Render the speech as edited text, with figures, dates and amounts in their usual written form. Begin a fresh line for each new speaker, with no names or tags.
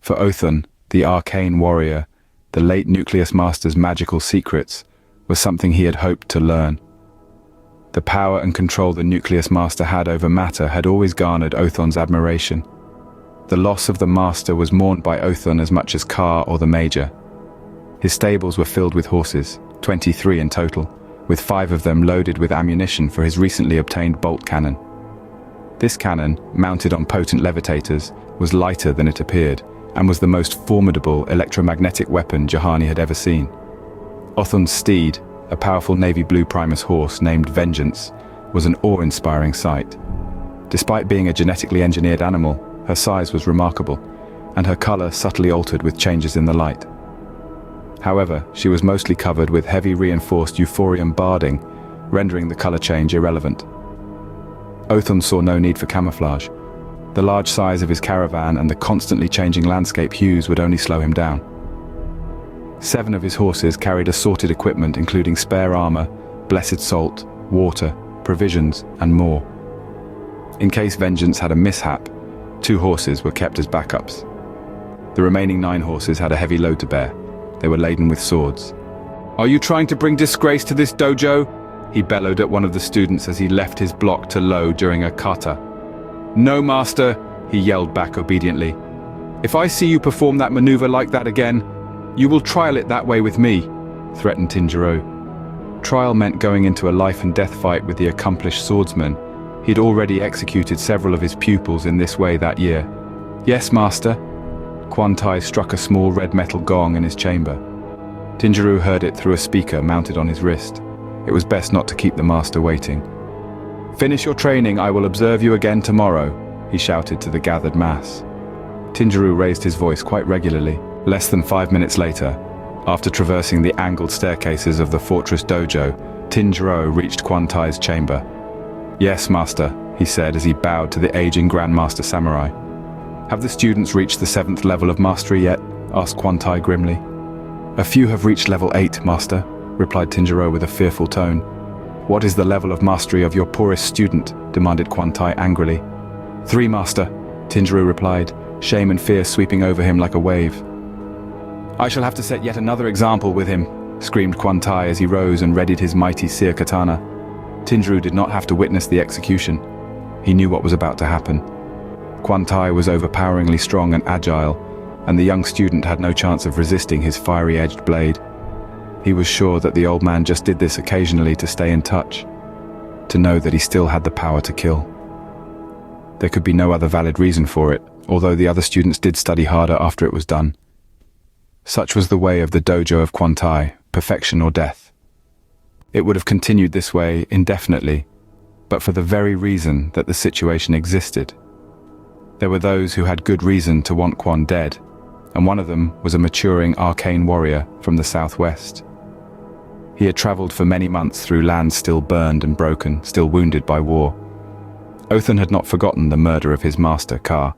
For Othon, the arcane warrior, the late Nucleus Master's magical secrets was something he had hoped to learn. The power and control the Nucleus Master had over matter had always garnered Othon's admiration. The loss of the Master was mourned by Othon as much as Ka or the Major. His stables were filled with horses, 23 in total, with 5 of them loaded with ammunition for his recently obtained bolt cannon. This cannon, mounted on potent levitators, was lighter than it appeared, and was the most formidable electromagnetic weapon Jahani had ever seen. Othon's steed, a powerful navy blue Primus horse named Vengeance, was an awe-inspiring sight. Despite being a genetically engineered animal, her size was remarkable, and her color subtly altered with changes in the light. However, she was mostly covered with heavy reinforced euphorium barding, rendering the color change irrelevant. Othon saw no need for camouflage. The large size of his caravan and the constantly changing landscape hues would only slow him down. 7 of his horses carried assorted equipment including spare armor, blessed salt, water, provisions, and more. In case Vengeance had a mishap, 2 horses were kept as backups. The remaining 9 horses had a heavy load to bear. They were laden with swords. "Are you trying to bring disgrace to this dojo?" he bellowed at one of the students as he left his block to load during a kata. "No, master," he yelled back obediently. "If I see you perform that maneuver like that again, you will trial it that way with me," threatened Tinjiro. Trial meant going into a life and death fight with the accomplished swordsman. He'd already executed several of his pupils in this way that year. "Yes, master." Quan Tai struck a small red metal gong in his chamber. Tinjiro heard it through a speaker mounted on his wrist. It was best not to keep the master waiting. "Finish your training, I will observe you again tomorrow," he shouted to the gathered mass. Tinjiro raised his voice quite regularly. Less than 5 minutes later, after traversing the angled staircases of the fortress dojo, Tinjiro reached Quan Tai's chamber. "Yes, master," he said as he bowed to the aging Grandmaster Samurai. "Have the students reached the 7th level of mastery yet?" asked Quan Tai grimly. "A few have reached level 8, master," replied Tinjiro with a fearful tone. "What is the level of mastery of your poorest student?" demanded Quan Tai angrily. 3, master," Tinjiro replied, shame and fear sweeping over him like a wave. "I shall have to set yet another example with him," screamed Quan Tai as he rose and readied his mighty seer katana. Tinjiro did not have to witness the execution. He knew what was about to happen. Quan Tai was overpoweringly strong and agile, and the young student had no chance of resisting his fiery-edged blade. He was sure that the old man just did this occasionally to stay in touch, to know that he still had the power to kill. There could be no other valid reason for it, although the other students did study harder after it was done. Such was the way of the dojo of Quan Tai, perfection or death. It would have continued this way indefinitely, but for the very reason that the situation existed. There were those who had good reason to want Quan dead, and one of them was a maturing arcane warrior from the southwest. He had traveled for many months through lands still burned and broken, still wounded by war. Othon had not forgotten the murder of his master, Ka.